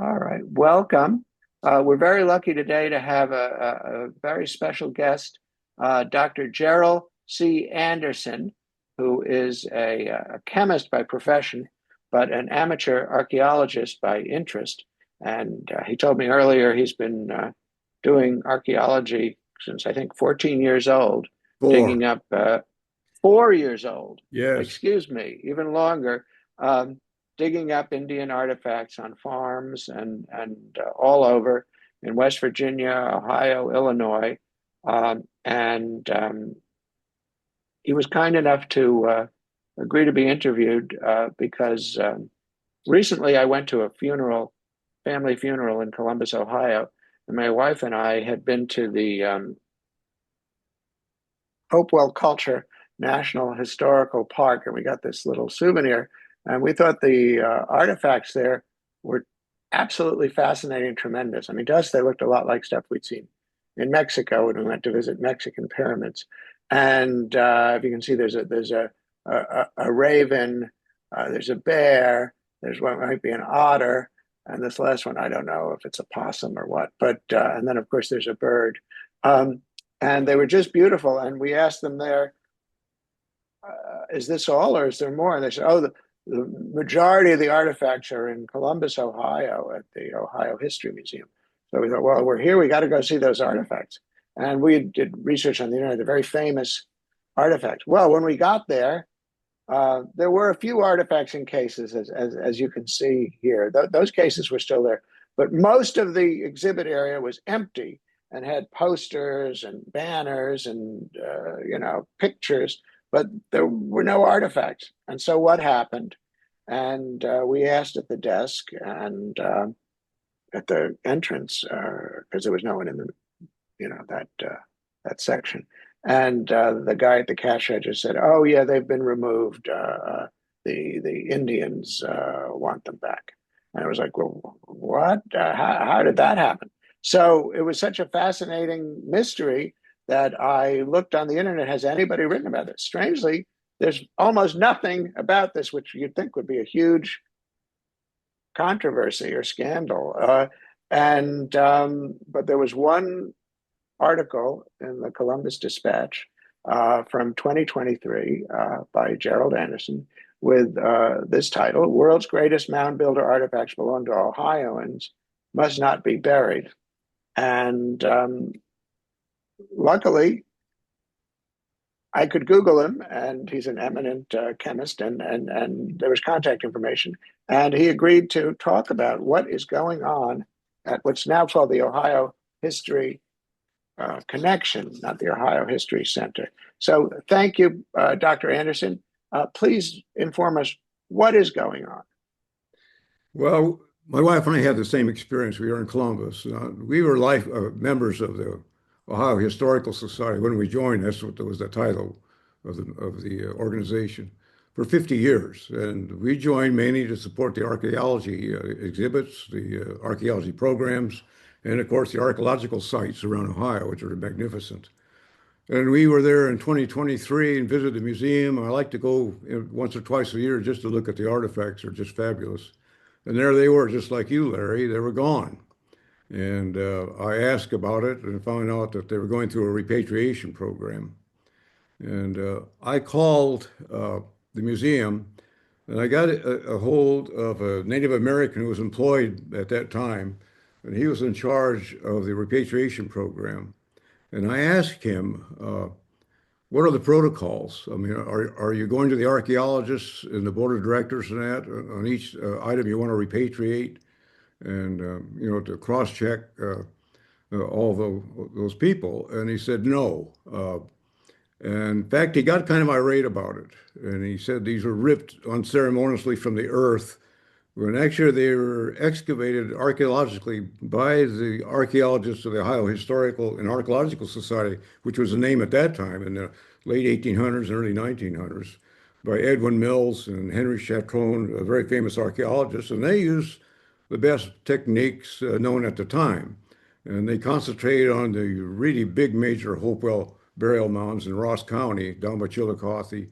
All right, welcome. We're very lucky today to have a very special guest, Dr. Jerrel C. Anderson, who is a chemist by profession, but an amateur archaeologist by interest. And he told me earlier he's been doing archaeology since I think 14 years old, Four. digging up 4 years old, Yes. excuse me, even longer, um, digging up Indian artifacts on farms and all over in West Virginia, Ohio, Illinois. And he was kind enough to agree to be interviewed because recently I went to a funeral, family funeral in Columbus, Ohio, and my wife and I had been to the Hopewell Culture National Historical Park, and we got this little souvenir. And we thought the artifacts there were absolutely fascinating, tremendous. I mean, to us, they looked a lot like stuff we'd seen in Mexico when we went to visit Mexican pyramids. And if you can see, there's a raven, there's a bear, there's what might be an otter, and this last one I don't know if it's a possum or what. But and then of course there's a bird. Um, and they were just beautiful. And we asked them there, "Is this all, or is there more?" And they said, "Oh, the majority of the artifacts are in Columbus, Ohio, at the Ohio History Museum." So we thought, well, we're here, we got to go see those artifacts. And we did research on the internet, the very famous artifacts. Well, when we got there were a few artifacts in cases, as you can see here. Those cases were still there, but most of the exhibit area was empty and had posters and banners and pictures, but there were no artifacts. And so what happened? And we asked at the desk and at the entrance because there was no one in the that section. And the guy at the cash register said, "Oh yeah, they've been removed. The Indians want them back." And I was like, "Well, what? How did that happen?" So it was such a fascinating mystery that I looked on the internet. Has anybody written about this? Strangely, there's almost nothing about this, which you'd think would be a huge controversy or scandal. And but there was one article in the Columbus Dispatch from 2023 by Jerrel Anderson with this title: "World's Greatest Mound Builder Artifacts Belong to Ohioans, Must Not Be Buried." And luckily, I could Google him, and he's an eminent chemist, and there was contact information. And he agreed to talk about what is going on at what's now called the Ohio History Connection, not the Ohio History Center. So thank you, Dr. Anderson. Please inform us what is going on. Well, my wife and I had the same experience. We were in Columbus. We were life members of the Ohio Historical Society when we joined. That's what was the title of the organization for 50 years. And we joined mainly to support the archaeology exhibits, the archaeology programs, and of course the archaeological sites around Ohio, which are magnificent. And we were there in 2023 and visited the museum. I like to go once or twice a year just to look at the artifacts. They're just fabulous. And there they were, just like you, Larry. They were gone. And I asked about it and found out that they were going through a repatriation program. And I called the museum and I got a hold of a Native American who was employed at that time. And he was in charge of the repatriation program. And I asked him, what are the protocols? I mean, are you going to the archaeologists and the board of directors and that on each item you want to repatriate and, to cross-check all those people? And he said no. And in fact, he got kind of irate about it. And he said these were ripped unceremoniously from the earth when actually they were excavated archaeologically by the archaeologists of the Ohio Historical and Archaeological Society, which was the name at that time in the late 1800s and early 1900s, by Edwin Mills and Henry Chatron, very famous archaeologists, and they used the best techniques known at the time. And they concentrated on the really big major Hopewell burial mounds in Ross County, down by Chillicothe,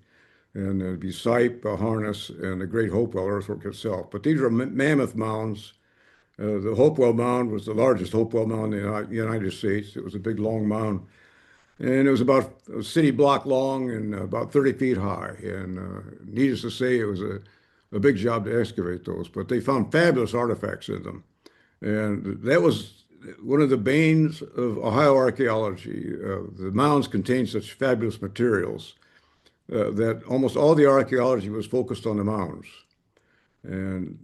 and there'd be Sipe, Harness, and the Great Hopewell earthwork itself. But these are mammoth mounds, The Hopewell Mound was the largest Hopewell mound in the United States. It was a big, long mound, and it was about a city block long and about 30 feet high. And needless to say, it was a big job to excavate those. But they found fabulous artifacts in them, and that was one of the banes of Ohio archaeology. The mounds contained such fabulous materials that almost all the archaeology was focused on the mounds. And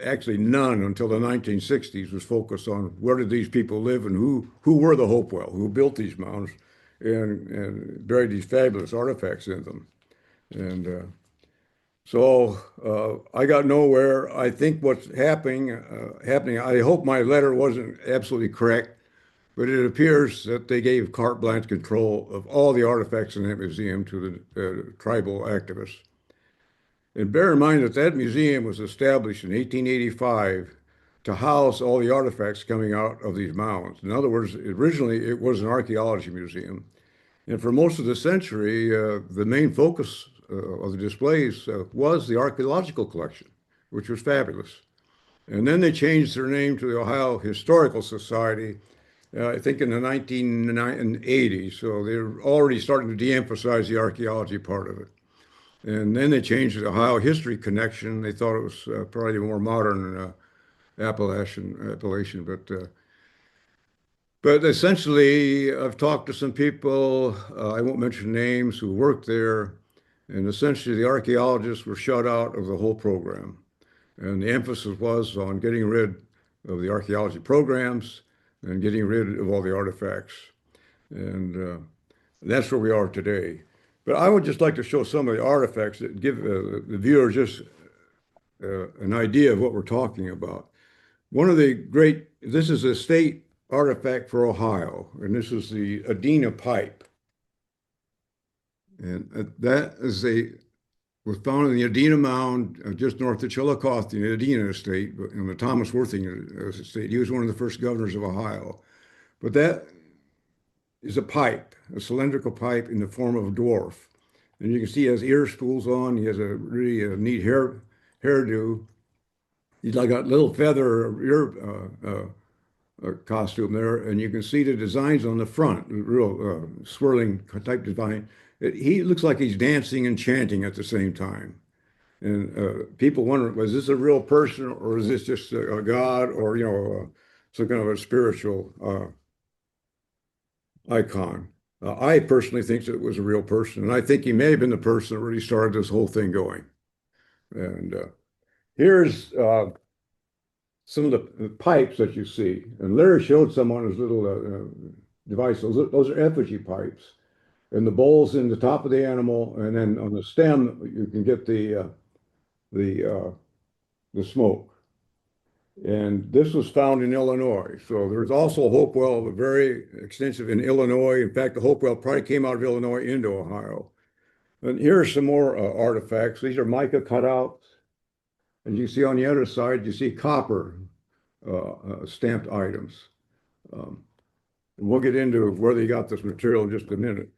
actually none until the 1960s was focused on where did these people live and who were the Hopewell, who built these mounds and buried these fabulous artifacts in them. And I got nowhere. I think what's happening, I hope my letter wasn't absolutely correct, but it appears that they gave carte blanche control of all the artifacts in that museum to the tribal activists. And bear in mind that that museum was established in 1885 to house all the artifacts coming out of these mounds. In other words, originally it was an archaeology museum. And for most of the century, the main focus of the displays was the archaeological collection, which was fabulous. And then they changed their name to the Ohio Historical Society, I think in the 1980s. So they're already starting to de-emphasize the archaeology part of it. And then they changed the Ohio History Connection. They thought it was probably a more modern appellation. But essentially, I've talked to some people, I won't mention names, who worked there. And essentially, the archaeologists were shut out of the whole program. And the emphasis was on getting rid of the archaeology programs and getting rid of all the artifacts. And that's where we are today. But I would just like to show some of the artifacts that give the viewers just an idea of what we're talking about. This is a state artifact for Ohio, and this is the Adena pipe. And was found in the Adena Mound just north of Chillicothe, in the Adena estate, in the Thomas Worthing estate. He was one of the first governors of Ohio. But that is a pipe, a cylindrical pipe in the form of a dwarf. And you can see he has ear spools on. He has a really neat hairdo. He's like a little feather ear costume there. And you can see the designs on the front, real swirling type design. He looks like he's dancing and chanting at the same time. And people wonder, was this a real person or is this just a god or, some kind of a spiritual icon? I personally think that it was a real person, and I think he may have been the person that really started this whole thing going. And here's some of the pipes that you see. And Larry showed some on his little device. Those are effigy pipes. And the bowl's in the top of the animal, and then on the stem you can get the smoke. And this was found in Illinois. So there's also Hopewell, very extensive in Illinois. In fact, the Hopewell probably came out of Illinois into Ohio. And here are some more artifacts. These are mica cutouts. And you see on the other side, you see copper stamped items. And we'll get into where they got this material in just a minute.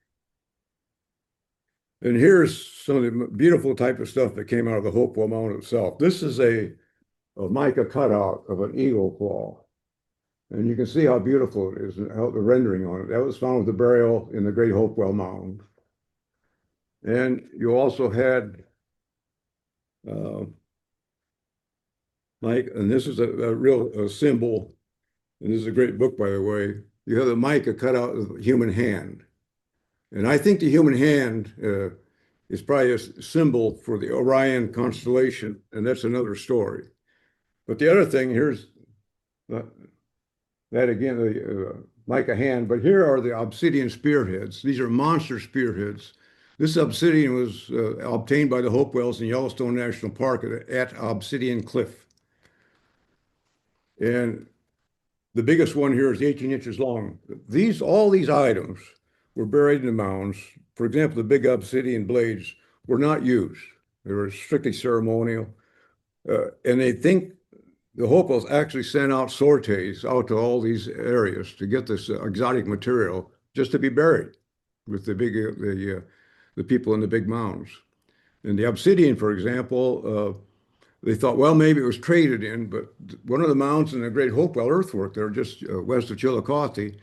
And here's some of the beautiful type of stuff that came out of the Hopewell Mound itself. This is a mica cutout of an eagle claw. And you can see how beautiful it is and how the rendering on it. That was found with the burial in the Great Hopewell Mound. And you also had and this is a real symbol, and this is a great book, by the way. You have the mica cut out of the human hand. And I think the human hand is probably a symbol for the Orion constellation, and that's another story. But the other thing, here's that again, the mica hand, but here are the obsidian spearheads. These are monster spearheads. This obsidian was obtained by the Hopewells in Yellowstone National Park at Obsidian Cliff. And the biggest one here is 18 inches long. All these items were buried in the mounds. For example, the big obsidian blades were not used. They were strictly ceremonial. And they think the Hopewells actually sent out sorties out to all these areas to get this exotic material just to be buried with the people in the big mounds. And the obsidian, for example, they thought, well, maybe it was traded in, but one of the mounds in the Great Hopewell earthwork there, just west of Chillicothe,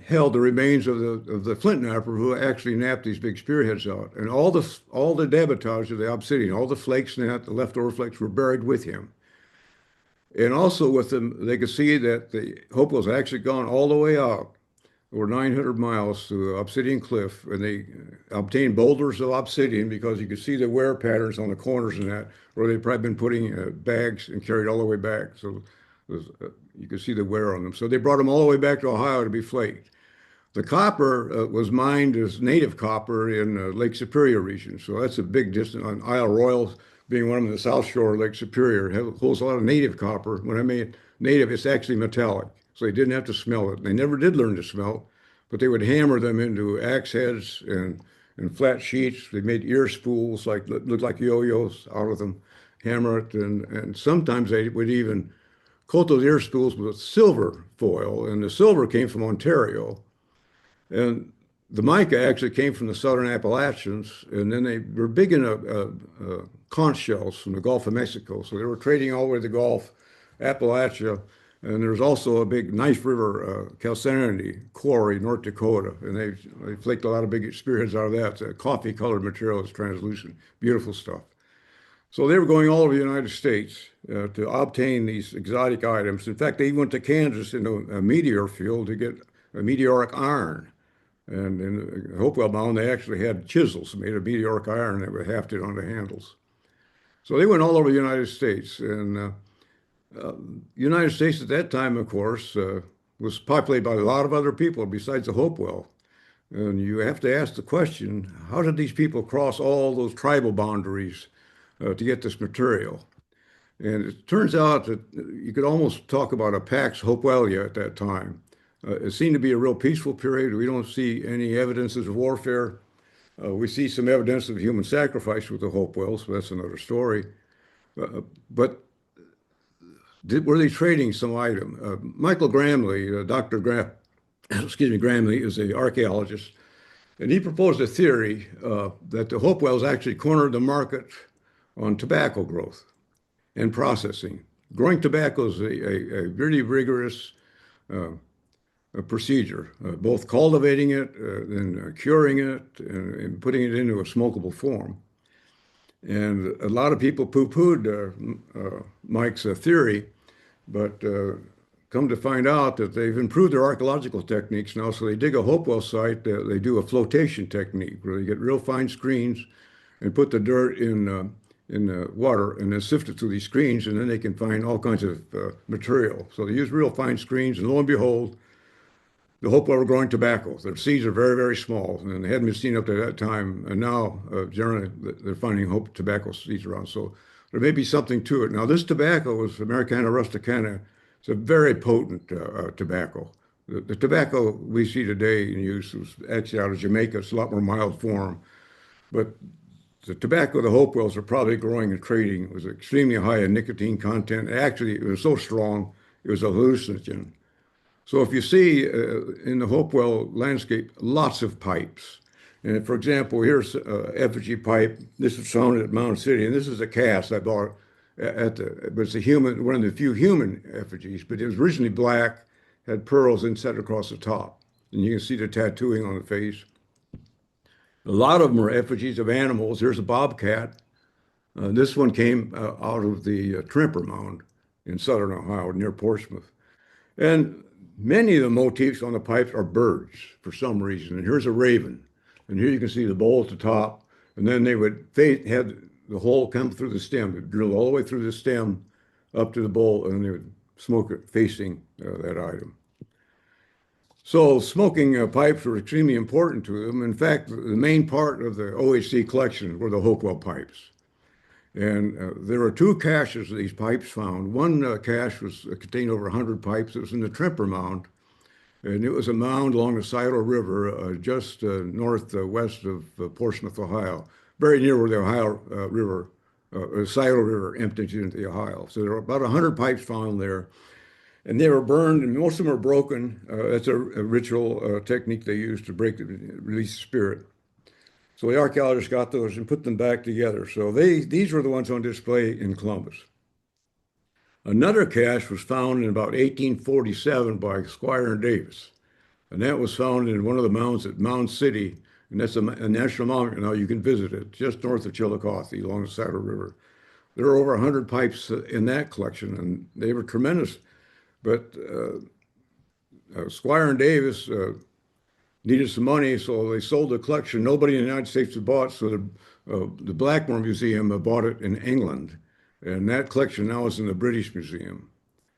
held the remains of the flint knapper who actually napped these big spearheads out, and all the debitage of the obsidian, all the flakes and that, the leftover flakes were buried with him. And also with them, they could see that the Hopewell's actually gone all the way out over 900 miles to the Obsidian Cliff, and they obtained boulders of obsidian because you could see the wear patterns on the corners and that, where they'd probably been putting bags and carried all the way back. So you could see the wear on them. So they brought them all the way back to Ohio to be flaked. The copper was mined as native copper in Lake Superior region. So that's a big distance on Isle Royal, being one of them, the South Shore of Lake Superior, holds a lot of native copper. When I mean native, it's actually metallic. So they didn't have to smell it. They never did learn to smell, but they would hammer them into axe heads and flat sheets. They made ear spools, like looked like yo-yos out of them, hammer it, and sometimes they would even coat those ear spools with silver foil, and the silver came from Ontario. And the mica actually came from the southern Appalachians, and then they were big in conch shells from the Gulf of Mexico. So they were trading all the way to the Gulf, Appalachia, and there's also a big Knife River calcinity quarry, North Dakota, and they flaked a lot of big spearheads out of that. It's a coffee-colored material. It's translucent, beautiful stuff. So they were going all over the United States to obtain these exotic items. In fact, they went to Kansas in a meteor field to get a meteoric iron. And in Hopewell Mound, they actually had chisels made of meteoric iron that were hafted on the handles. So they went all over the United States. And the United States at that time, of course, was populated by a lot of other people besides the Hopewell. And you have to ask the question, how did these people cross all those tribal boundaries to get this material? And it turns out that you could almost talk about a Pax Hopewelia at that time. It seemed to be a real peaceful period. We don't see any evidences of warfare. We see some evidence of human sacrifice with the Hopewells, so that's another story. But were they trading some item? Michael Gramley, Dr. Gramley is an archaeologist, and he proposed a theory that the Hopewells actually cornered the market on tobacco growth and processing. Growing tobacco is a really rigorous procedure, both cultivating it, then curing it, and putting it into a smokable form. And a lot of people poo-pooed Mike's theory, but come to find out that they've improved their archaeological techniques now. So they dig a Hopewell site, they do a flotation technique where they get real fine screens and put the dirt in water and then sift it through these screens, and then they can find all kinds of material. So they use real fine screens, and lo and behold, the Hopewell were growing tobacco. Their seeds are very, very small, and they hadn't been seen up to that time. And now, generally, they're finding tobacco seeds around. So there may be something to it. Now, this tobacco is Americana rusticana. It's a very potent tobacco. The tobacco we see today in use was actually out of Jamaica. It's a lot more mild form. But the tobacco the Hopewells are probably growing and trading was extremely high in nicotine content. Actually, it was so strong, it was a hallucinogen. So if you see in the Hopewell landscape, lots of pipes. And for example, here's effigy pipe. This was found at Mound City, and this is a cast I bought but it's one of the few human effigies, but it was originally black, had pearls inset across the top. And you can see the tattooing on the face. A lot of them are effigies of animals. Here's a bobcat. This one came out of the Trimper Mound in southern Ohio near Portsmouth. And many of the motifs on the pipes are birds for some reason. And here's a raven. And here you can see the bowl at the top. And then they would have the hole come through the stem. They'd drill all the way through the stem up to the bowl, and they would smoke it facing that item. So smoking pipes were extremely important to them. In fact, the main part of the OHC collection were the Hopewell pipes. And there were two caches of these pipes found. One cache contained over 100 pipes. It was in the Trimper Mound, and it was a mound along the Scioto River, just northwest of Portsmouth, Ohio, very near where the Scioto River empties into the Ohio. So there were about 100 pipes found there, and they were burned, and most of them were broken. That's a ritual technique they use to release the spirit. So the archaeologists got those and put them back together. So these were the ones on display in Columbus. Another cache was found in about 1847 by Squire and Davis, and that was found in one of the mounds at Mound City, and that's a national monument. Now you can visit it just north of Chillicothe along the Saddle River. There are over 100 pipes in that collection, and they were tremendous. But Squire and Davis needed some money, so they sold the collection. Nobody in the United States had bought, so the Blackmore Museum bought it in England. And that collection now is in the British Museum,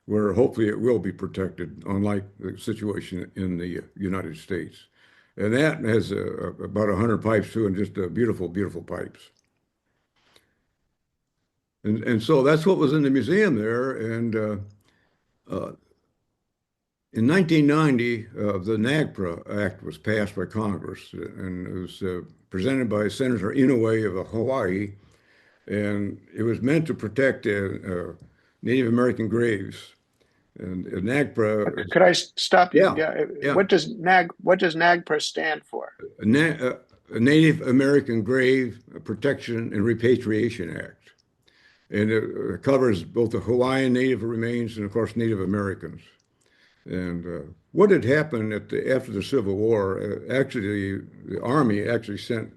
where hopefully it will be protected, unlike the situation in the United States. And that has about 100 pipes too, and just beautiful, beautiful pipes. And so that's what was in the museum there. And uh, in 1990, the NAGPRA Act was passed by Congress, and it was presented by Senator Inouye of Hawaii, and it was meant to protect Native American graves. And NAGPRA, Could I stop you? yeah, Yeah. yeah, What does NAGPRA stand for? a Native American Grave Protection and Repatriation Act, and it covers both the Hawaiian Native remains and, of course, Native Americans. And what had happened after the Civil War, actually, the Army actually sent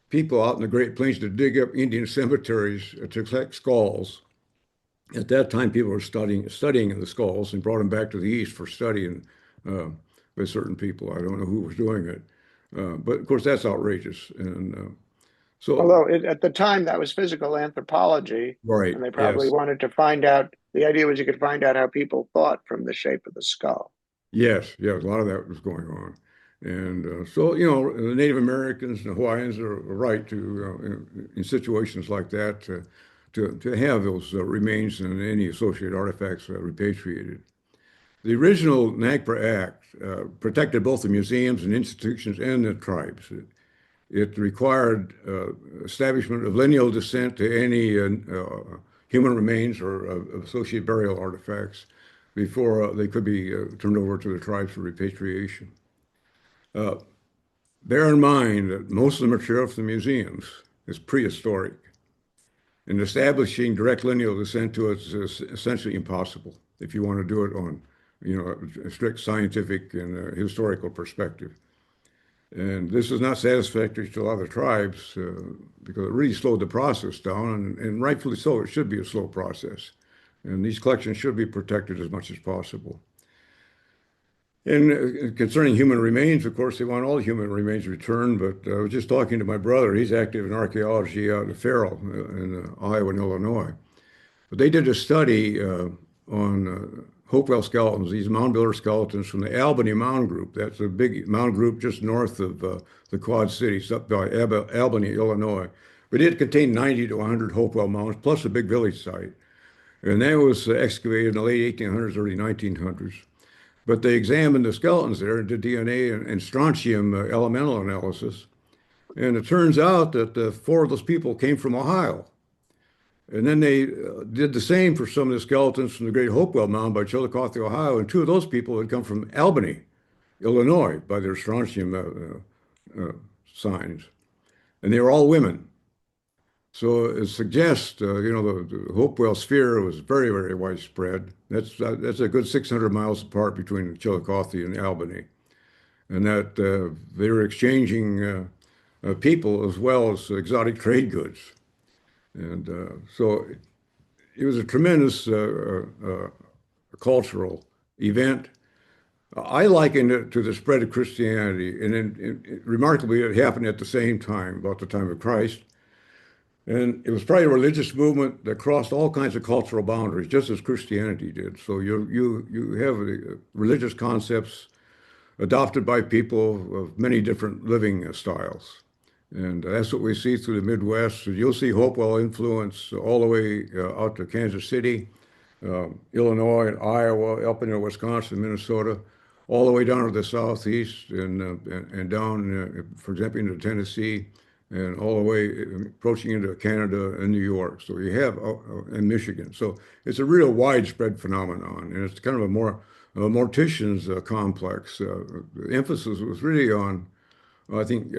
people out in the Great Plains to dig up Indian cemeteries to collect skulls. At that time, people were studying the skulls and brought them back to the East for studying by certain people. I don't know who was doing it. But of course, that's outrageous. And so, Although at the time that was physical anthropology, right, and they probably yes. wanted to find out. The idea was you could find out how people thought from the shape of the skull. Yes, yes, a lot of that was going on. And so, the Native Americans and Hawaiians are right to, in situations like that, to have those remains and any associated artifacts repatriated. The original NAGPRA Act protected both the museums and institutions and the tribes. It required establishment of lineal descent to any human remains or associated burial artifacts before they could be turned over to the tribes for repatriation. Uh, Bear in mind that most of the material from the museums is prehistoric, and establishing direct lineal descent to it is essentially impossible if you want to do it on, a strict scientific and historical perspective. And this is not satisfactory to a lot of the tribes because it really slowed the process down, and rightfully so. It should be a slow process, and these collections should be protected as much as possible. And concerning human remains, of course, they want all human remains returned. But I was just talking to my brother. He's active in archaeology out in Farrell, in Iowa and Illinois. But they did a study on Hopewell skeletons, these mound builder skeletons from the Albany Mound Group. That's a big mound group just north of the Quad Cities, up by Albany, Illinois. But it contained 90 to 100 Hopewell mounds, plus a big village site. And that was excavated in the late 1800s, early 1900s. But they examined the skeletons there and did DNA and strontium elemental analysis. And it turns out that four of those people came from Ohio. And then they did the same for some of the skeletons from the Great Hopewell Mound by Chillicothe, Ohio. And two of those people had come from Albany, Illinois, by their strontium signs. And they were all women. So it suggests, the Hopewell sphere was very, very widespread. That's a good 600 miles apart between Chillicothe and Albany, and that they were exchanging people as well as exotic trade goods. And so it was a tremendous cultural event. I likened it to the spread of Christianity, and remarkably, it happened at the same time, about the time of Christ. And it was probably a religious movement that crossed all kinds of cultural boundaries, just as Christianity did. So you have religious concepts adopted by people of many different living styles. And that's what we see through the Midwest. So you'll see Hopewell influence all the way out to Kansas City, Illinois, and Iowa, up into Wisconsin, Minnesota, all the way down to the southeast and down, for example, into Tennessee, and all the way approaching into Canada and New York. So you have in Michigan. So it's a real widespread phenomenon, and it's kind of a mortician's complex. The emphasis was really on, I think,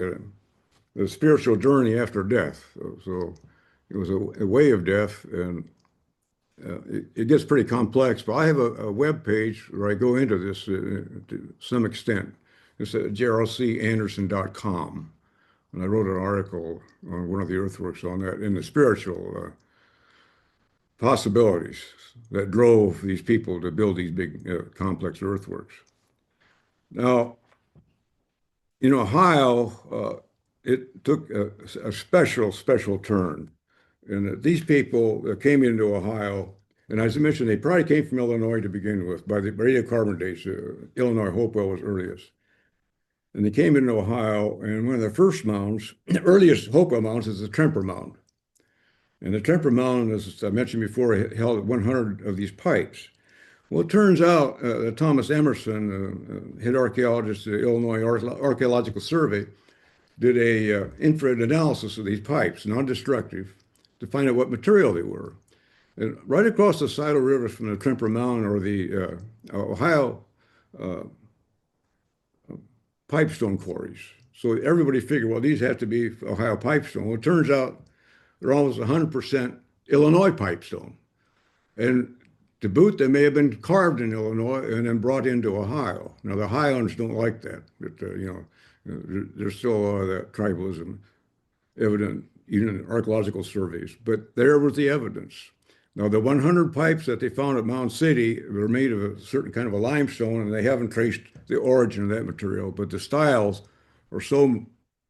the spiritual journey after death. So it was a way of death, and it gets pretty complex. But I have a web page where I go into this to some extent. It's at jerrelcanderson.com. And I wrote an article on one of the earthworks on that in the spiritual possibilities that drove these people to build these big complex earthworks. Now, in Ohio, it took a special turn. And these people came into Ohio, and as I mentioned, they probably came from Illinois to begin with. By the radiocarbon dates, Illinois, Hopewell was earliest. And they came into Ohio, and one of the first mounds, the earliest Hopewell mounds, is the Tremper Mound. And the Tremper Mound, as I mentioned before, held 100 of these pipes. Well, it turns out that Thomas Emerson, head archaeologist at the Illinois Archaeological Survey, did a infrared analysis of these pipes, non-destructive, to find out what material they were. And right across the Saddle River from the Tremper Mound are the Ohio pipestone quarries. So everybody figured, well, these have to be Ohio pipestone. Well, it turns out they're almost 100% Illinois pipestone. And to boot, they may have been carved in Illinois and then brought into Ohio. Now, the Ohioans don't like that, but there's still a lot of that tribalism evident even in archaeological surveys. But there was the evidence. Now, the 100 pipes that they found at Mound City were made of a certain kind of a limestone, and they haven't traced the origin of that material. But the styles are so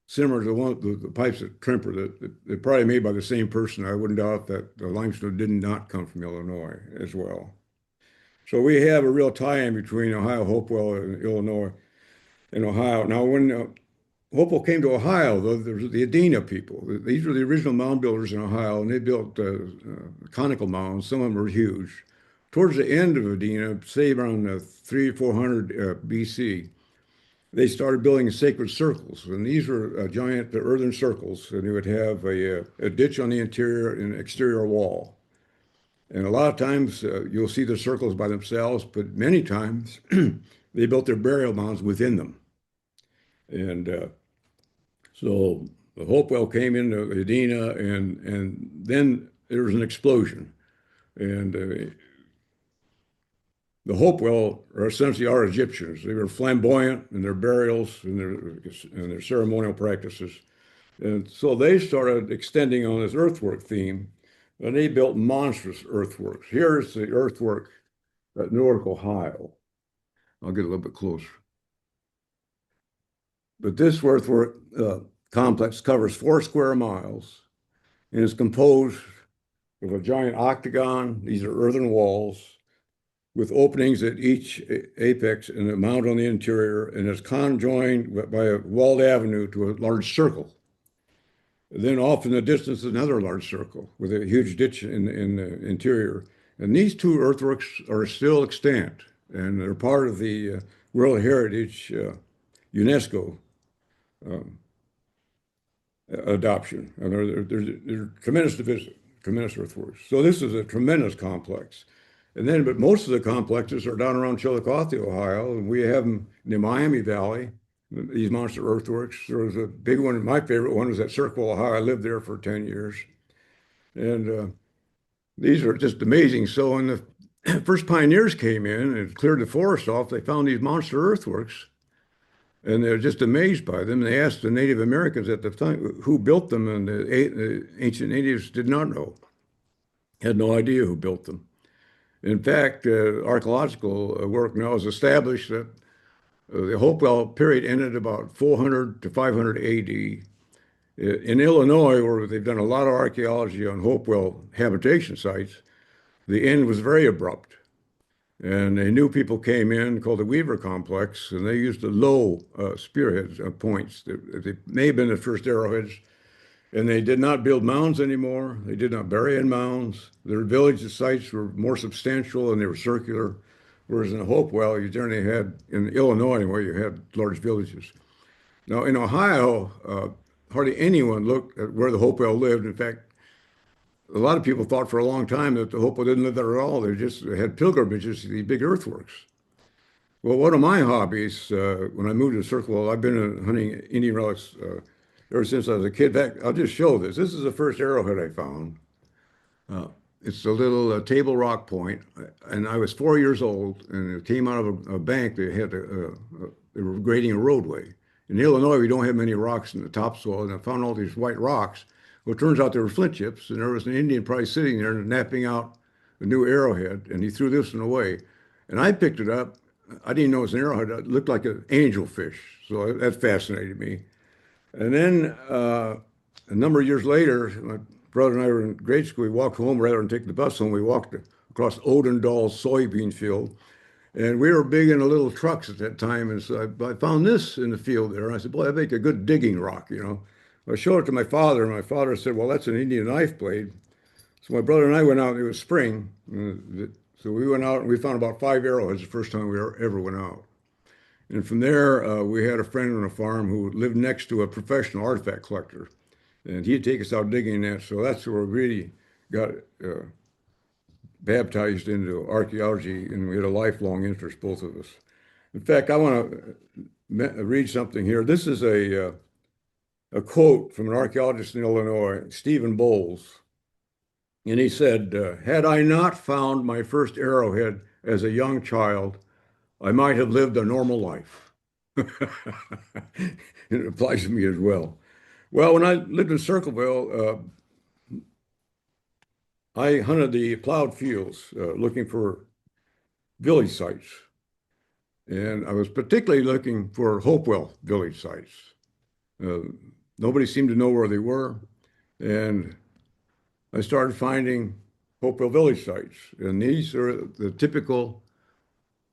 similar to the pipes at Tremper that they're probably made by the same person. I wouldn't doubt that the limestone did not come from Illinois as well. So we have a real tie-in between Ohio, Hopewell, and Illinois and Ohio. Now, when Hopewell came to Ohio, though, there was the Adena people. These were the original mound builders in Ohio, and they built conical mounds. Some of them were huge. Towards the end of Adena, say around 300 or 400 BC, they started building sacred circles. And these were giant earthen circles, and they would have a ditch on the interior and an exterior wall. And a lot of times you'll see the circles by themselves, but many times they built their burial mounds within them. And so the Hopewell came into Adena, and then there was an explosion. And the Hopewell are essentially our Egyptians. They were flamboyant in their burials and their ceremonial practices. And so they started extending on this earthwork theme, and they built monstrous earthworks. Here's the earthwork at Newark, Ohio. I'll get a little bit closer. But this earthwork complex covers 4 square miles and is composed of a giant octagon. These are earthen walls with openings at each apex and a mound on the interior, and is conjoined by a walled avenue to a large circle. Then off in the distance, another large circle with a huge ditch in the interior. And these 2 earthworks are still extant, and they're part of the World Heritage UNESCO adoption. And they're tremendous to visit, tremendous earthworks. So this is a tremendous complex. But most of the complexes are down around Chillicothe, Ohio, and we have them in the Miami Valley, these monster earthworks. There was a big one, my favorite one was at Circle, Ohio. I lived there for 10 years. And these are just amazing. So when the first pioneers came in and cleared the forest off, they found these monster earthworks, and they're just amazed by them. They asked the Native Americans at the time who built them, and the ancient natives did not know, had no idea who built them. In fact, archaeological work now has established that the Hopewell period ended about 400 to 500 AD. In Illinois, where they've done a lot of archaeology on Hopewell habitation sites, the end was very abrupt. And a new people came in called the Weaver Complex, and they used the low spearhead points. They may have been the first arrowheads. And they did not build mounds anymore. They did not bury in mounds. Their village sites were more substantial and they were circular. Whereas in Hopewell, you generally had, in Illinois, where you had large villages. Now, in Ohio, hardly anyone looked at where the Hopewell lived. In fact, a lot of people thought for a long time that the Hopewell didn't live there at all. They just had pilgrimages to these big earthworks. Well, one of my hobbies, when I moved to Circle, I've been hunting Indian relics ever since I was a kid. Back, I'll just show this. This is the first arrowhead I found. Uh, it's a little table rock point, and I was 4 years old, and it came out of a bank. They were grading a roadway. In Illinois, we don't have many rocks in the topsoil, and I found all these white rocks. Well, it turns out they were flint chips, and there was an Indian probably sitting there napping out a new arrowhead, and he threw this one away. And I picked it up. I didn't know it was an arrowhead. It looked like an angelfish, so that fascinated me. And then a number of years later, my brother and I were in grade school. We walked home rather than take the bus home. We walked across Odendall's soybean field. And we were big into little trucks at that time. And so I found this in the field there. And I said, boy, that'd make a good digging rock, you know. I showed it to my father, and my father said, well, that's an Indian knife blade. So my brother and I went out. It was spring. So we went out and we found about 5 arrowheads the first time we ever went out. And from there, we had a friend on a farm who lived next to a professional artifact collector. And he'd take us out digging that. So that's where we really got baptized into archaeology, and we had a lifelong interest, both of us. In fact, I want to read something here. This is a quote from an archaeologist in Illinois, Stephen Bowles. And he said, had I not found my first arrowhead as a young child, I might have lived a normal life. It applies to me as well. Well, when I lived in Circleville, I hunted the plowed fields looking for village sites. And I was particularly looking for Hopewell village sites. Uh, Nobody seemed to know where they were. And I started finding Hopewell village sites. And these are the typical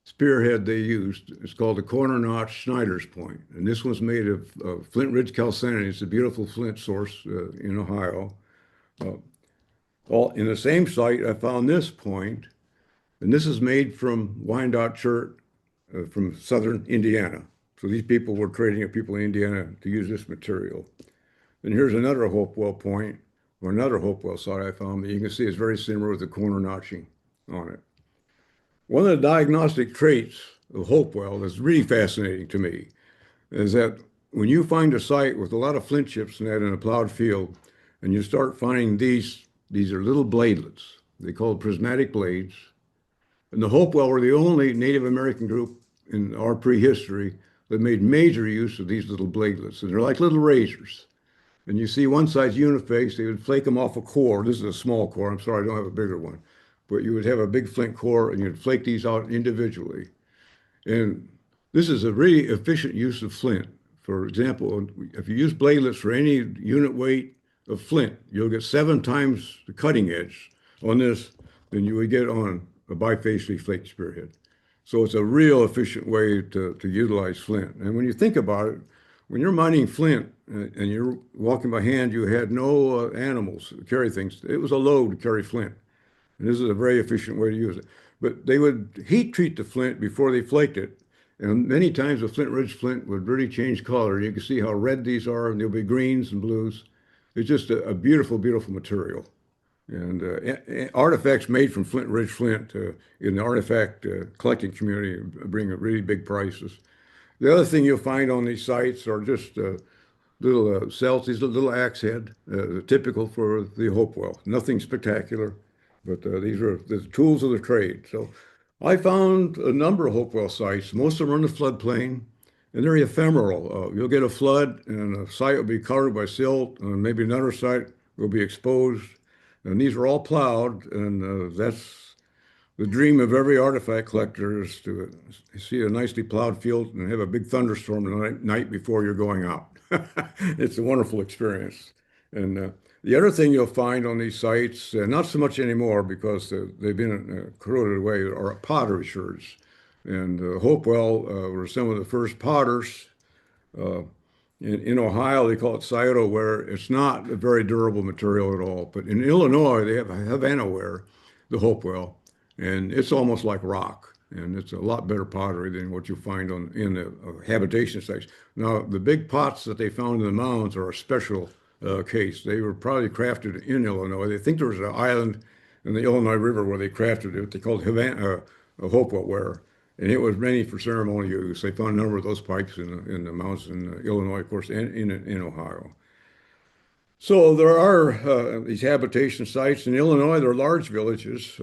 spearhead they used. It's called the corner notch Snyder's point. And this one's made of Flint Ridge calciner. It's a beautiful flint source in Ohio. Well, in the same site, I found this point, and this is made from Wyandotte chert from southern Indiana. So these people were trading with people in Indiana to use this material. And here's another Hopewell point, or another Hopewell site I found that you can see is very similar with the corner notching on it. One of the diagnostic traits of Hopewell that's really fascinating to me is that when you find a site with a lot of flint chips in that in a plowed field, and you start finding these are little bladelets. They call prismatic blades. And the Hopewell were the only Native American group in our prehistory that made major use of these little bladelets. And they're like little razors. And you see one side's uniface, they would flake them off a core. This is a small core. I'm sorry, I don't have a bigger one. But you would have a big flint core and you'd flake these out individually. And this is a really efficient use of flint. For example, if you use bladelets for any unit weight of flint, you'll get 7 times the cutting edge on this than you would get on a bifacially flaked spearhead. So it's a real efficient way to utilize flint. And when you think about it, when you're mining flint and you're walking by hand, you had no animals to carry things. It was a load to carry flint. And this is a very efficient way to use it. But they would heat treat the flint before they flaked it. And many times the Flint Ridge flint would really change color. You can see how red these are, and there'll be greens and blues. It's just a beautiful, beautiful material. And artifacts made from Flint Ridge flint in the artifact collecting community bring really big prices. The other thing you'll find on these sites are just little cells, these little axe head, typical for the Hopewell. Nothing spectacular, but these are the tools of the trade. So I found a number of Hopewell sites. Most of them are in the floodplain, and they're ephemeral. You'll get a flood, and a site will be covered by silt, and maybe another site will be exposed. And these are all plowed, and that's the dream of every artifact collector is to see a nicely plowed field and have a big thunderstorm the night before you're going out. It's a wonderful experience. And the other thing you'll find on these sites, not so much anymore because they've been corroded away, are pottery sherds. And Hopewell were some of the first potters. Uh, in Ohio, they call it Scioto ware. It's not a very durable material at all. But in Illinois, they have Havana ware, the Hopewell, and it's almost like rock. And it's a lot better pottery than what you find in the habitation sites. Now, the big pots that they found in the mounds are a special case. They were probably crafted in Illinois. They think there was an island in the Illinois River where they crafted it. They called Havana, Hopewell ware. And it was mainly for ceremonial use. They found a number of those pipes in the mountains in Illinois, of course, and in Ohio. So there are these habitation sites in Illinois. They're large villages.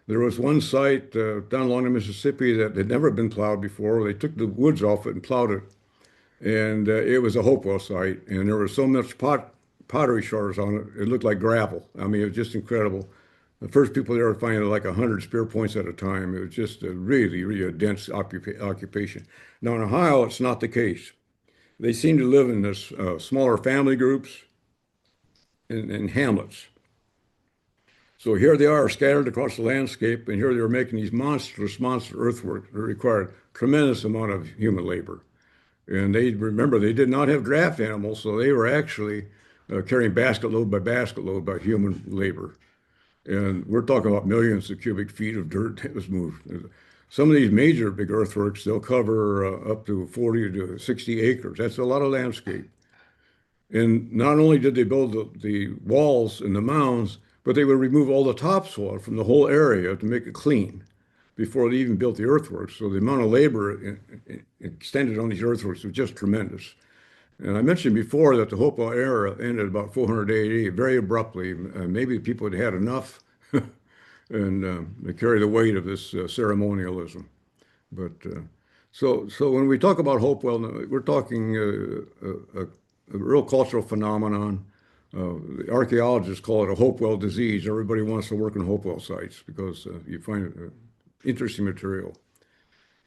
There was one site down along the Mississippi that had never been plowed before. They took the woods off it and plowed it, and it was a Hopewell site. And there was so much pottery shards on it, it looked like gravel. I mean, it was just incredible. The first people there were finding like 100 spear points at a time. It was just a really, really a dense occupation. Now in Ohio, it's not the case. They seem to live in this smaller family groups and hamlets. So here they are scattered across the landscape, and here they were making these monster earthworks that required tremendous amount of human labor. And they remember they did not have draft animals, so they were actually carrying basket load by human labor. And we're talking about millions of cubic feet of dirt that was moved. Some of these major big earthworks, they'll cover up to 40 to 60 acres. That's a lot of landscape. And not only did they build the walls and the mounds, but they would remove all the topsoil from the whole area to make it clean before they even built the earthworks. So the amount of labor extended on these earthworks was just tremendous. And I mentioned before that the Hopewell era ended about 400 AD, very abruptly. Maybe people had had enough and they carry the weight of this ceremonialism. But so when we talk about Hopewell, we're talking a real cultural phenomenon. The archaeologists call it a Hopewell disease. Everybody wants to work in Hopewell sites because you find interesting material.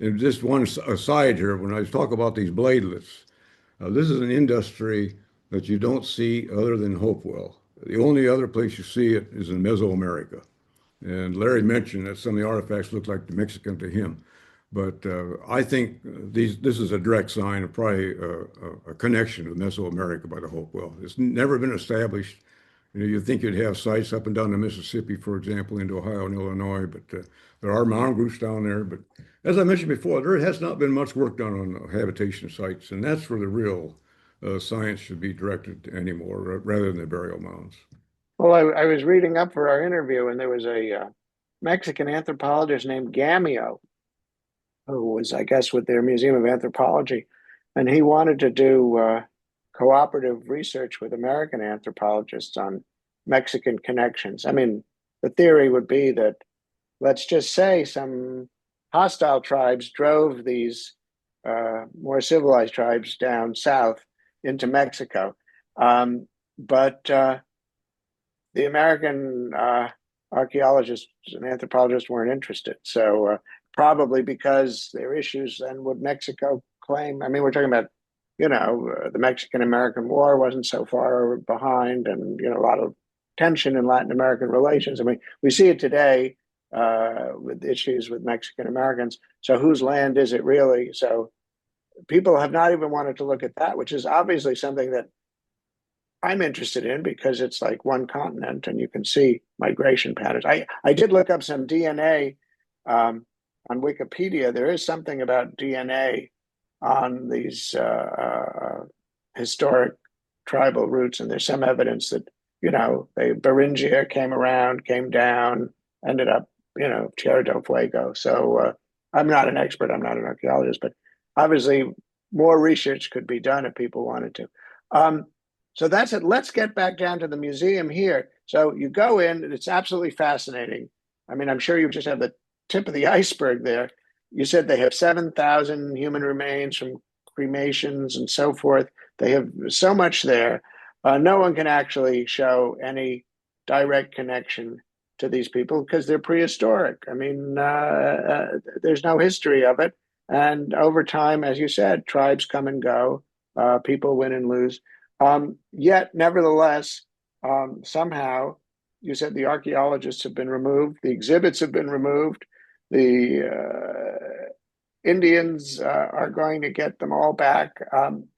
And just one aside here, when I talk about these bladelets, this is an industry that you don't see other than Hopewell. The only other place you see it is in Mesoamerica. And Larry mentioned that some of the artifacts look like the Mexican to him. But I think this is a direct sign of probably a connection to Mesoamerica by the Hopewell. It's never been established. You know, you'd think you'd have sites up and down the Mississippi, for example, into Ohio and Illinois, but there are mound groups down there. But as I mentioned before, there has not been much work done on habitation sites, and that's where the real science should be directed anymore, rather than the burial mounds. Well, I was reading up for our interview, and there was a Mexican anthropologist named Gamio, who was, I guess, with their Museum of Anthropology, and he wanted to do cooperative research with American anthropologists on Mexican connections. I mean, the theory would be that, let's just say, some hostile tribes drove these more civilized tribes down south into Mexico. But the American archaeologists and anthropologists weren't interested. So probably because their issues then would Mexico claim. I mean, we're talking about, the Mexican-American War wasn't so far behind, and a lot of tension in Latin American relations. I mean, we see it today with issues with Mexican Americans. So whose land is it really? So people have not even wanted to look at that, which is obviously something that I'm interested in because it's like one continent and you can see migration patterns. I did look up some DNA on Wikipedia. There is something about DNA on these historic tribal roots, and there's some evidence that Beringia came around, came down, ended up Tierra del Fuego. So I'm not an expert. I'm not an archaeologist, but obviously more research could be done if people wanted to. So that's it. Let's get back down to the museum here. So you go in, and it's absolutely fascinating. I mean, I'm sure you just have the tip of the iceberg there. You said they have 7,000 human remains from cremations and so forth. They have so much there. No one can actually show any direct connection to these people because they're prehistoric. I mean, there's no history of it. And over time, as you said, tribes come and go, people win and lose. Yet, nevertheless, somehow, you said the archaeologists have been removed, the exhibits have been removed, the Indians are going to get them all back.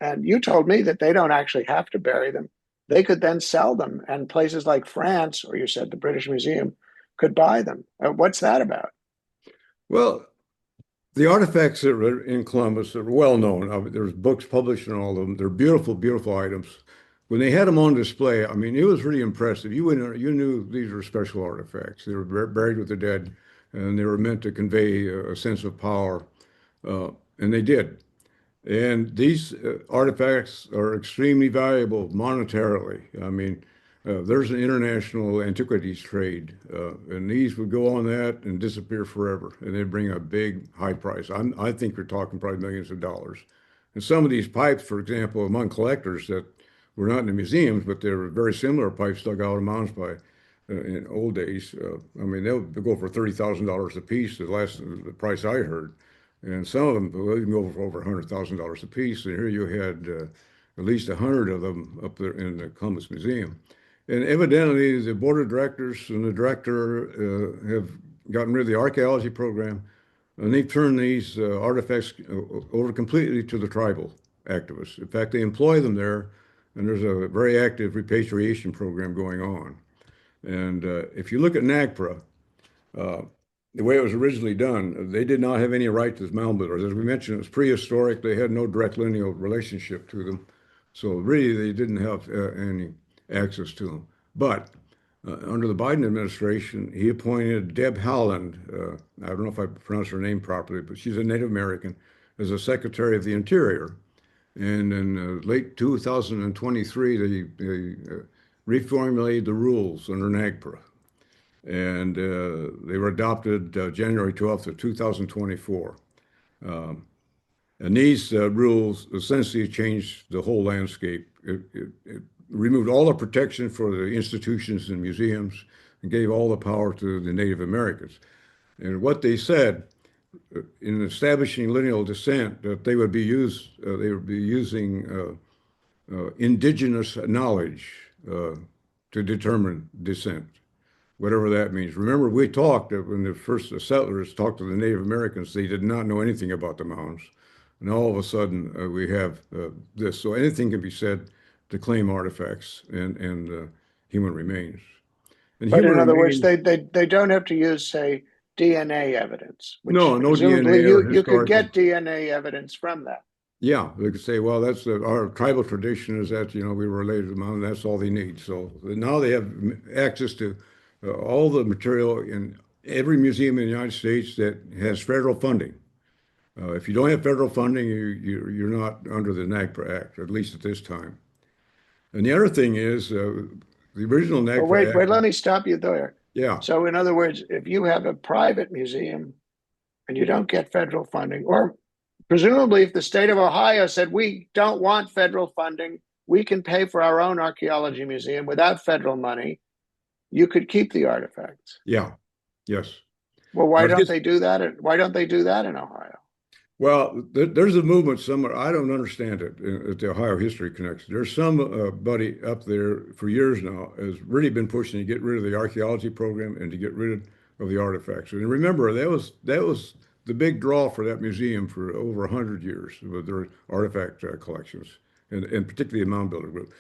And you told me that they don't actually have to bury them. They could then sell them, and places like France, or you said the British Museum, could buy them. What's that about? Well, the artifacts that are in Columbus are well known. There's books published on all of them. They're beautiful, beautiful items. When they had them on display, I mean, it was really impressive. You knew these were special artifacts. They were buried with the dead, and they were meant to convey a sense of power, and they did. And these artifacts are extremely valuable monetarily. I mean, there's an international antiquities trade, and these would go on that and disappear forever, and they'd bring a big high price. I think we're talking probably millions of dollars. And some of these pipes, for example, among collectors that were not in the museums, but they were very similar pipes dug out of mounds by in old days. I mean, they'll go for $30,000 a piece, the price I heard. And some of them will even go for over $100,000 a piece. And here you had at least 100 of them up there in the Columbus Museum. And evidently, the board of directors and the director have gotten rid of the archaeology program, and they've turned these artifacts over completely to the tribal activists. In fact, they employ them there, and there's a very active repatriation program going on. And if you look at NAGPRA, uh, the way it was originally done, they did not have any right to the mound builders. As we mentioned, it was prehistoric. They had no direct lineal relationship to them. So really, they didn't have any access to them. But under the Biden administration, he appointed Deb Howland. I don't know if I pronounced her name properly, but she's a Native American, as a Secretary of the Interior. And in late 2023, they reformulated the rules under NAGPRA, and they were adopted January 12th of 2024. Um, and these rules essentially changed the whole landscape. It removed all the protection for the institutions and museums and gave all the power to the Native Americans. And what they said in establishing lineal descent, that they would be using indigenous knowledge to determine descent, whatever that means. Remember, we talked when the first settlers talked to the Native Americans, they did not know anything about the mounds. And all of a sudden, we have this. So anything can be said to claim artifacts and human remains. And But human in other words, remains, they don't have to use, say, DNA evidence, which no, no presumably DNA or you could historical. get DNA evidence from that. Yeah, they could say, well, that's our tribal tradition is that, we were related to the mountain. That's all they need. So now they have access to all the material in every museum in the United States that has federal funding. If you don't have federal funding, you're not under the NAGPRA Act, at least at this time. And the other thing is, the original But wait, NAGPRA Act, wait, let me stop you there. yeah, So in other words, if you have a private museum and you don't get federal funding, or presumably if the state of Ohio said, we don't want federal funding, we can pay for our own archaeology museum without federal money, you could keep the artifacts. yeah, yes. Well, I why was don't just they do that? Why don't they do that in Ohio? Well, there's a movement somewhere. I don't understand it at the Ohio History Connection. There's somebody up there for years now has really been pushing to get rid of the archaeology program and to get rid of the artifacts. And remember, that was the big draw for that museum for over 100 years with their artifact collections, and particularly the mound builder group.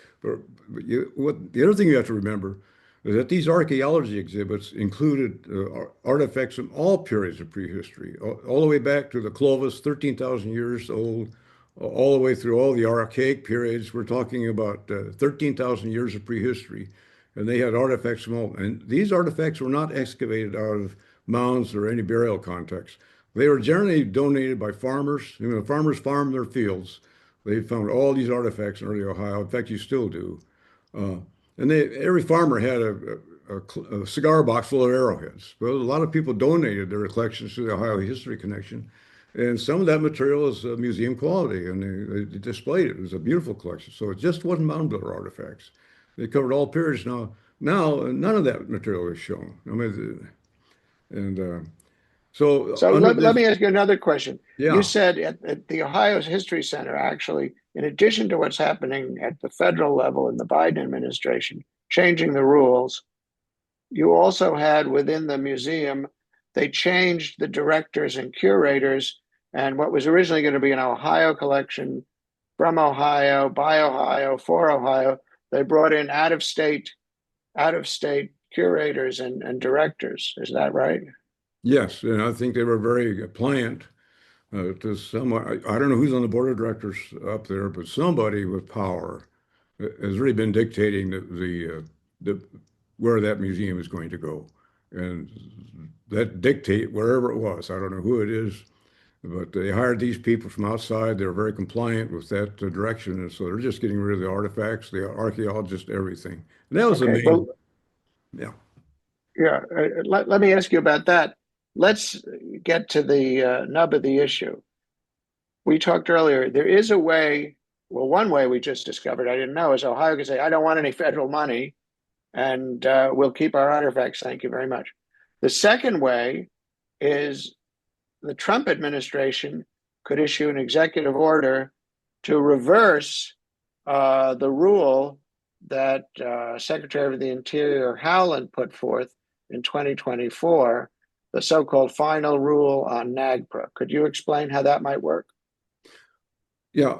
What the other thing you have to remember that these archaeology exhibits included artifacts from all periods of prehistory, all the way back to the Clovis, 13,000 years old, all the way through all the archaic periods. We're talking about 13,000 years of prehistory. And they had artifacts from all, and these artifacts were not excavated out of mounds or any burial context. They were generally donated by farmers. Farmers farmed their fields. They found all these artifacts in early Ohio. In fact, you still do. Uh, and every farmer had a cigar box full of arrowheads. Well, a lot of people donated their collections to the Ohio History Connection. And some of that material is museum quality, and they displayed it. It was a beautiful collection. So it just wasn't mound builder artifacts. They covered all periods. Now none of that material is shown. I mean, and so So under let this, me ask you another question. You yeah, said at the Ohio History Center, actually, in addition to what's happening at the federal level in the Biden administration, changing the rules, you also had within the museum, they changed the directors and curators. And what was originally going to be an Ohio collection from Ohio, by Ohio, for Ohio, they brought in out of state curators and directors. Is that right? yes, and I think they were very pliant to some. I don't know who's on the board of directors up there, but somebody with power has really been dictating the where that museum is going to go, and that dictate wherever it was. I don't know who it is, But they hired these people from outside. They're very compliant with that direction, and so they're just getting rid of the artifacts, the archaeologists, everything. And that was the Okay, well, main, yeah. yeah, let me ask you about that. Let's get to the nub of the issue. We talked earlier, there is a way, well, one way we just discovered, I didn't know, is Ohio can say, I don't want any federal money and we'll keep our artifacts. Thank you very much. The second way is the Trump administration could issue an executive order to reverse the rule that Secretary of the Interior Howland put forth in 2024, the so-called final rule on NAGPRA. Could you explain how that might work? Yeah,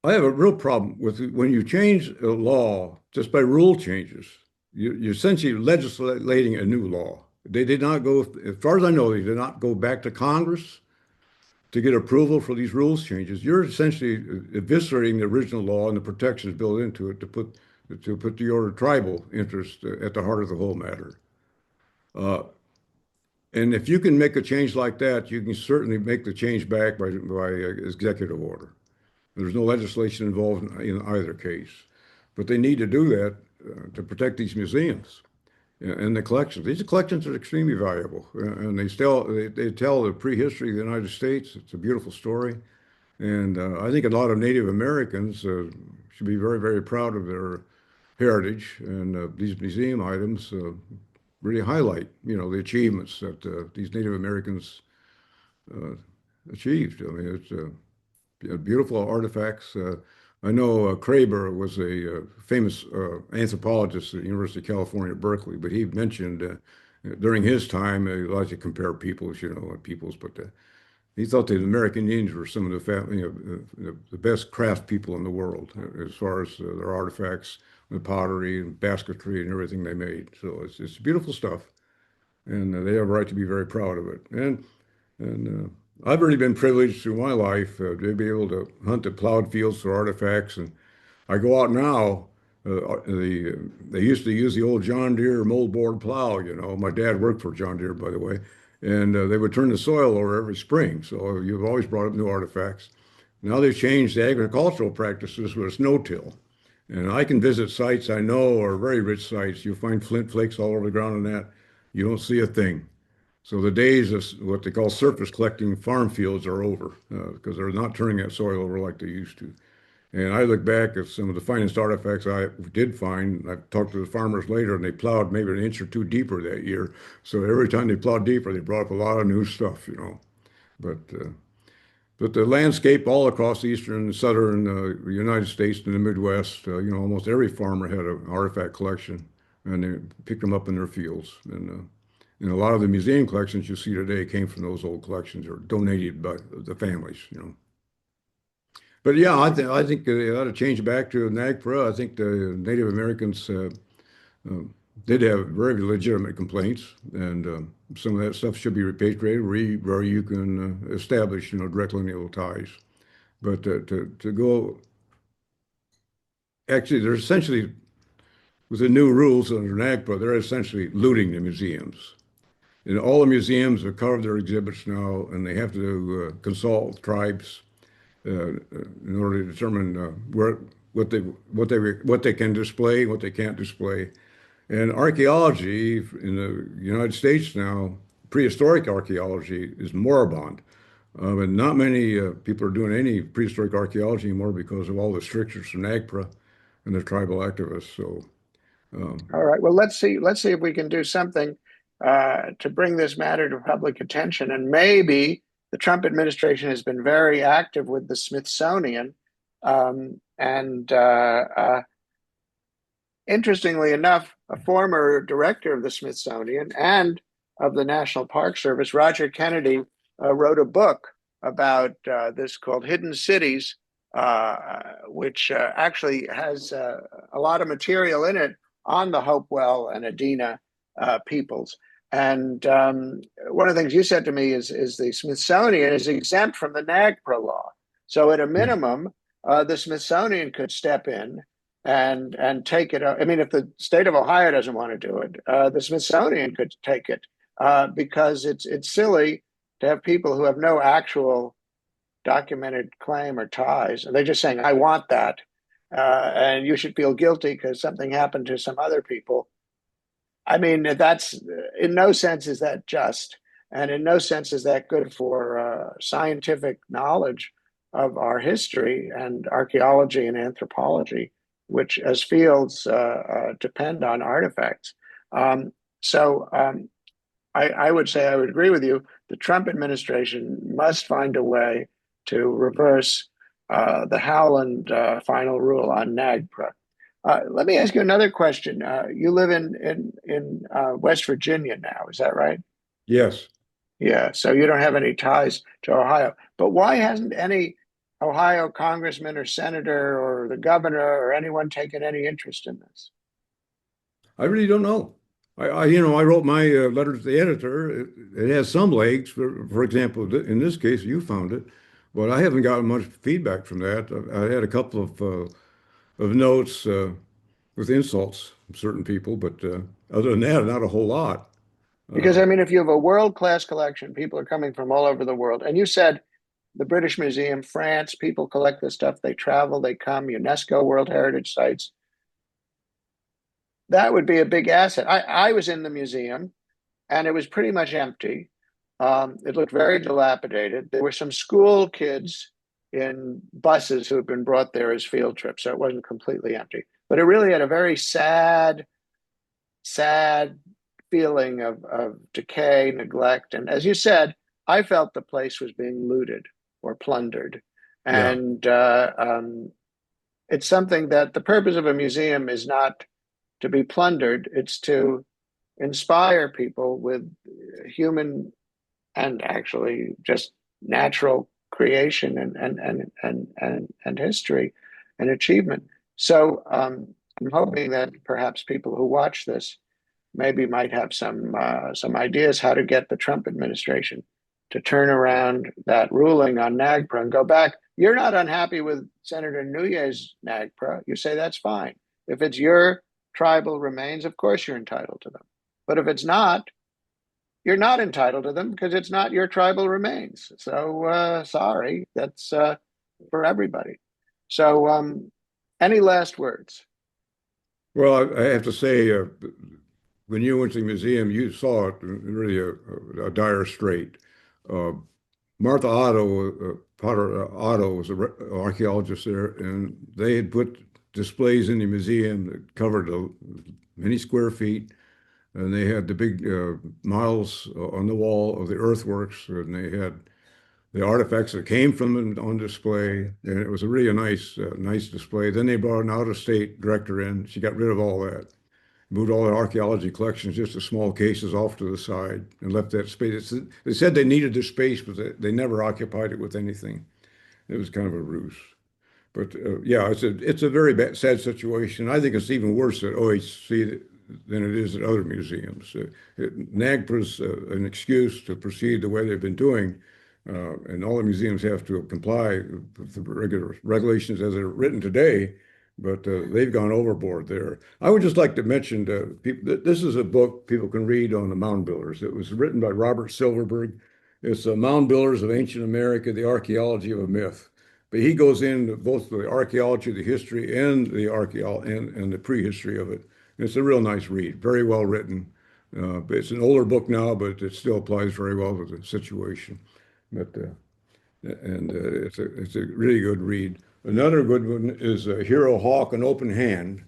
I have a real problem with when you change a law just by rule changes. You're essentially legislating a new law. They did not go, as far as I know, they did not go back to Congress to get approval for these rules changes. You're essentially eviscerating the original law and the protections built into it to put your tribal interest at the heart of the whole matter. Uh, and if you can make a change like that, you can certainly make the change back by executive order. There's no legislation involved in either case, but they need to do that to protect these museums and the collections. These collections are extremely valuable, and they tell the prehistory of the United States. It's a beautiful story, and I think a lot of Native Americans should be very, very proud of their heritage, and these museum items really highlight, the achievements that these Native Americans uh, achieved. I mean, it's beautiful artifacts. I know Kraber was a famous anthropologist at the University of California, Berkeley, but he mentioned during his time, he liked to compare peoples, peoples, but he thought the American Indians were some of the the best craft people in the world as far as their artifacts, the pottery and basketry and everything they made. So it's beautiful stuff, and they have a right to be very proud of it. And I've really been privileged through my life to be able to hunt the plowed fields for artifacts. And I go out now. They used to use the old John Deere moldboard plow. My dad worked for John Deere, by the way, and they would turn the soil over every spring. So you've always brought up new artifacts. Now they've changed the agricultural practices with a no-till. And I can visit sites I know are very rich sites. You'll find flint flakes all over the ground and that. You don't see a thing. So the days of what they call surface collecting farm fields are over because they're not turning that soil over like they used to. And I look back at some of the finest artifacts I did find. I've talked to the farmers later, and they plowed maybe an inch or two deeper that year. So every time they plowed deeper, they brought up a lot of new stuff. But but the landscape all across the eastern and southern United States and the Midwest, almost every farmer had an artifact collection, and they picked them up in their fields. And a lot of the museum collections you see today came from those old collections or donated by the families. But yeah, I think they ought to change back to NAGPRA. I think the Native Americans uh, did have very legitimate complaints, and some of that stuff should be repatriated where you can establish, direct lineal ties. But to go, actually, they're essentially with the new rules under NAGPRA, they're essentially looting the museums. And all the museums have covered their exhibits now, and they have to consult tribes in order to determine where what they can display, what they can't display. And archaeology in the United States now, prehistoric archaeology is moribund. And not many people are doing any prehistoric archaeology anymore because of all the strictures from NAGPRA and the tribal activists. So, um, All right. Well, let's see if we can do something to bring this matter to public attention. And maybe the Trump administration has been very active with the Smithsonian. And interestingly enough, a former director of the Smithsonian and of the National Park Service, Roger Kennedy, wrote a book about this called Hidden Cities, which actually has a lot of material in it on the Hopewell and Adena peoples. And one of the things you said to me is the Smithsonian is exempt from the NAGPRA law. So at a yeah. minimum, the Smithsonian could step in and take it. I mean, if the state of Ohio doesn't want to do it, the Smithsonian could take it because it's silly to have people who have no actual documented claim or ties, and they're just saying, "I want that," and you should feel guilty because something happened to some other people. I mean, that's in no sense is that just, and in no sense is that good for scientific knowledge of our history and archaeology and anthropology, which as fields depend on artifacts. Um, so I would say I would agree with you. The Trump administration must find a way to reverse the Howland final rule on NAGPRA. Let me ask you another question. You live in West Virginia now, is that right? Yes. Yeah, so you don't have any ties to Ohio. But why hasn't any Ohio congressman or senator or the governor or anyone taken any interest in this? I really don't know. I wrote my letter to the editor. It has some legs. For example, in this case, you found it, but I haven't gotten much feedback from that. I had a couple of notes with insults from certain people, but other than that, not a whole lot. Because Uh, I mean, if you have a world-class collection, people are coming from all over the world. And you said the British Museum, France, people collect this stuff, they travel, they come, UNESCO World Heritage Sites. That would be a big asset. I was in the museum and it was pretty much empty. It looked very dilapidated. There were some school kids in buses who had been brought there as field trips, so it wasn't completely empty. But it really had a very sad feeling of decay, neglect. And as you said, I felt the place was being looted or plundered. yeah, And it's something that the purpose of a museum is not to be plundered, it's to inspire people with human and actually just natural creation and history and achievement. So I'm hoping that perhaps people who watch this maybe might have some ideas how to get the Trump administration to turn around that ruling on NAGPRA and go back. You're not unhappy with Senator Nunez's NAGPRA. You say that's fine. If it's your tribal remains, of course you're entitled to them. But if it's not, you're not entitled to them because it's not your tribal remains. So sorry, that's for everybody. So any last words? well, I have to say, when you went to the museum, you saw it in really a dire strait. Uh, Martha Otto, Potter Otto was an archaeologist there, and they had put displays in the museum that covered many square feet, and they had the big models on the wall of the earthworks, and they had the artifacts that came from them on display, and it was a really nice display. Then they brought an out-of-state director in. She got rid of all that, moved all the archaeology collections just to small cases off to the side, and left that space. They said they needed the space, but they never occupied it with anything. It was kind of a ruse. But yeah, it's a very sad situation. I think it's even worse at OHC than it is at other museums. NAGPRA's an excuse to proceed the way they've been doing, and all the museums have to comply with the regular regulations as they're written today. But they've gone overboard there. I would just like to mention to people that this is a book people can read on the mound builders. It was written by Robert Silverberg. It's Mound Builders of Ancient America, the Archaeology of a Myth. But he goes into both the archaeology, the history, and the archaeology and the prehistory of it. And it's a real nice read, very well written. But it's an older book now, but it still applies very well to the situation. But it's a really good read. Another good one is Hero Hawk, an Open Hand.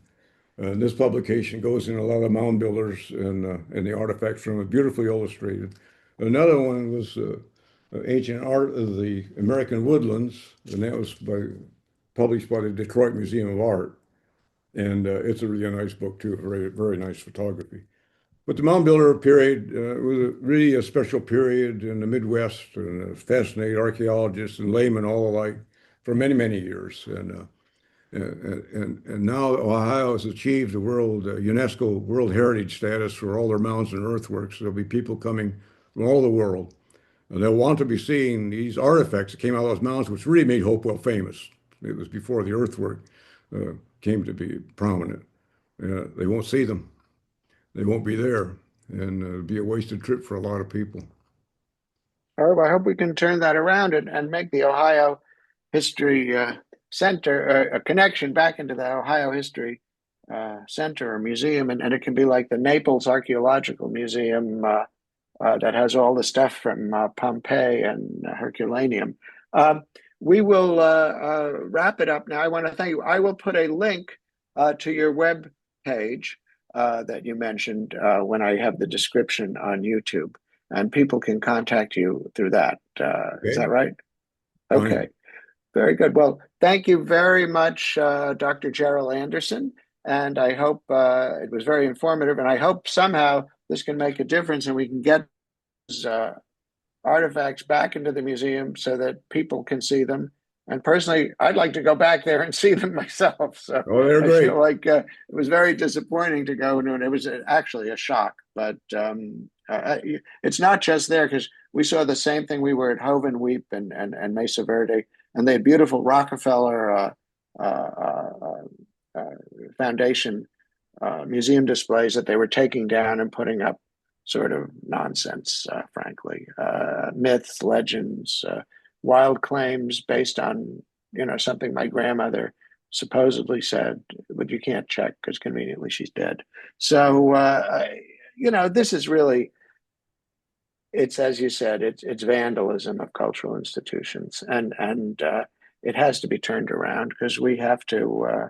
This publication goes in a lot of mound builders and the artifacts from it, beautifully illustrated. Another one was Ancient Art of the American Woodlands, and that was published by the Detroit Museum of Art. And it's a really nice book too, very nice photography. But the mound builder period was really a special period in the Midwest and fascinated archaeologists and laymen all alike for many years. And now Ohio has achieved the UNESCO World Heritage status for all their mounds and earthworks. There'll be people coming from all the world. And they'll want to be seeing these artifacts that came out of those mounds, which really made Hopewell famous. It was before the earthwork came to be prominent. They won't see them. They won't be there. And it'll be a wasted trip for a lot of people. Herb, I hope we can turn that around and make the Ohio History Center a connection back into the Ohio History Center or Museum, and it can be like the Naples Archaeological Museum that has all the stuff from Pompeii and Herculaneum. Um, we will wrap it up now. I want to thank you. I will put a link to your web page that you mentioned when I have the description on YouTube, and people can contact you through that. Is Okay, that right? fine. Okay, very good. Well, thank you very much, Dr. Jerrel Anderson. And I hope it was very informative. And I hope somehow this can make a difference and we can get uh, artifacts back into the museum so that people can see them. And personally, I'd like to go back there and see them myself. So Oh, they're I feel great. like it was very disappointing to go, and it was actually a shock. But it's not just there because we saw the same thing. We were at Hoven Weep and Mesa Verde, and they had beautiful Rockefeller uh, uh, uh, Foundation museum displays that they were taking down and putting up sort of nonsense, frankly, myths, legends, wild claims based on something my grandmother supposedly said, but you can't check because conveniently she's dead. So this is really it's as you said, it's vandalism of cultural institutions, and it has to be turned around because we have to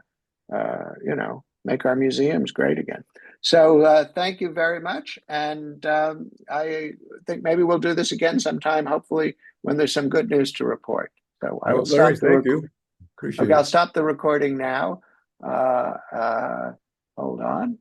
make our museums great again. So thank you very much, and I think maybe we'll do this again sometime. Hopefully, when there's some good news to report. So I Well, will Larry, stop thank you. okay, Appreciate I'll it. stop the recording now. Uh, uh, Hold on.